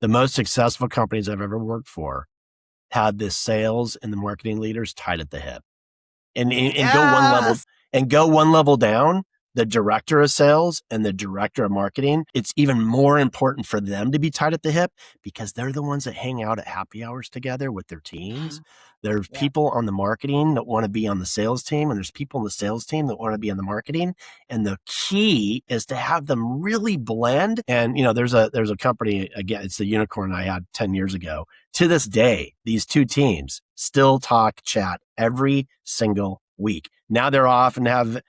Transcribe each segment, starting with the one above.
The most successful companies I've ever worked for had the sales and the marketing leaders tied at the hip. And go one level down, the director of sales and the director of marketing, it's even more important for them to be tied at the hip because they're the ones that hang out at happy hours together with their teams. There's people on the marketing that want to be on the sales team, and there's people on the sales team that want to be on the marketing. And the key is to have them really blend. And, there's a company, again, it's the unicorn I had 10 years ago. To this day, these two teams still chat every single week. Now they're off and have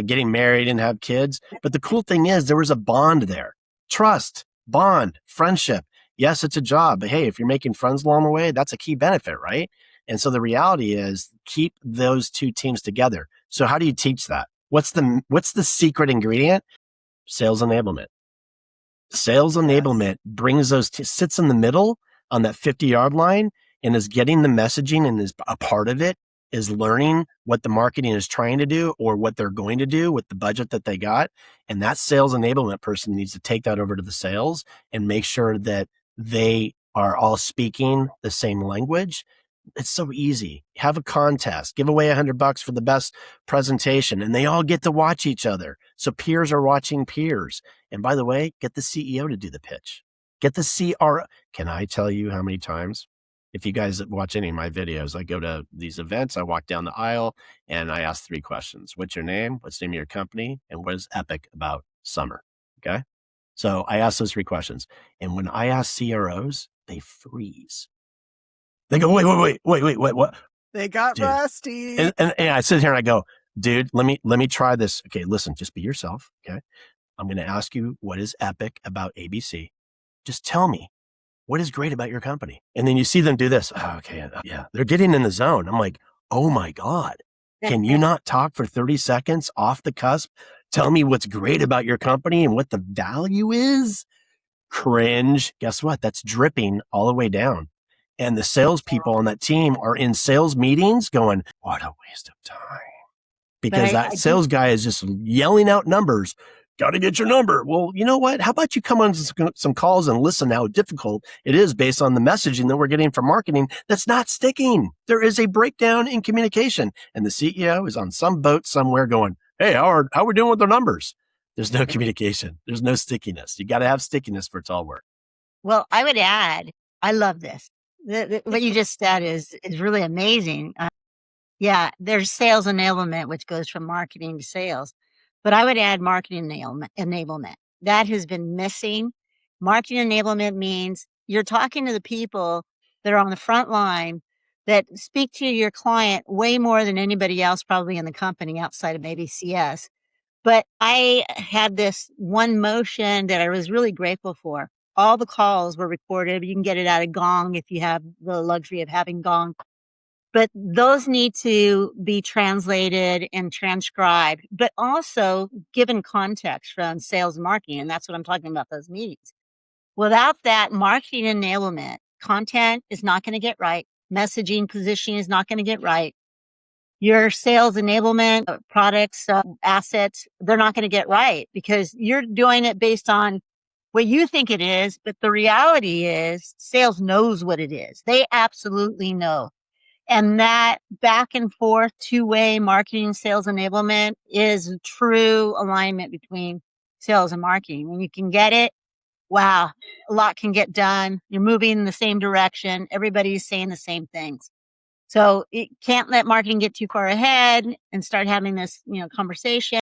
getting married and have kids. But the cool thing is there was a bond there. Trust, bond, friendship. Yes, it's a job, but hey, if you're making friends along the way, that's a key benefit, right? And so the reality is keep those two teams together. So how do you teach that? What's the secret ingredient? Sales enablement. Sales enablement brings sits in the middle on that 50-yard line and is getting the messaging and is a part of it, is learning what the marketing is trying to do or what they're going to do with the budget that they got. And that sales enablement person needs to take that over to the sales and make sure that they are all speaking the same language. It's so easy. Have a contest, give away $100 for the best presentation, and they all get to watch each other. So peers are watching peers. And by the way, get the CEO to do the pitch. Get the CRO. Can I tell you how many times? If you guys watch any of my videos, I go to these events, I walk down the aisle, and I ask 3 questions. What's your name? What's the name of your company? And what is epic about summer? Okay. So I ask those 3 questions. And when I ask CROs, they freeze. They go, wait, what? They got rusty. And I sit here and I go, dude, let me try this. Okay, listen, just be yourself. Okay. I'm going to ask you what is epic about ABC. Just tell me what is great about your company. And then you see them do this. Oh, okay. Yeah. They're getting in the zone. I'm like, oh my God, can you not talk for 30 seconds off the cusp? Tell me what's great about your company and what the value is. Cringe. Guess what? That's dripping all the way down. And the salespeople on that team are in sales meetings going, what a waste of time. Because that sales guy is just yelling out numbers. Got to get your number. Well, you know what? How about you come on some calls and listen how difficult it is based on the messaging that we're getting from marketing that's not sticking. There is a breakdown in communication. And the CEO is on some boat somewhere going, hey, how are we doing with our numbers? There's no communication. There's no stickiness. You got to have stickiness for it to all work. Well, I would add, I love this. What you just said is really amazing. There's sales enablement, which goes from marketing to sales. But I would add marketing enablement. That has been missing. Marketing enablement means you're talking to the people that are on the front line that speak to your client way more than anybody else probably in the company outside of maybe CS. But I had this one motion that I was really grateful for. All the calls were recorded. You can get it out of Gong if you have the luxury of having Gong. But those need to be translated and transcribed, but also given context from sales and marketing. And that's what I'm talking about, those meetings. Without that marketing enablement, content is not going to get right. Messaging, positioning is not going to get right. Your sales enablement, products, assets, they're not going to get right because you're doing it based on what you think it is. But the reality is sales knows what it is. They absolutely know. And that back and forth 2-way marketing sales enablement is true alignment between sales and marketing. When you can get it, wow, a lot can get done. You're moving in the same direction. Everybody's saying the same things. So it can't let marketing get too far ahead and start having this, conversation.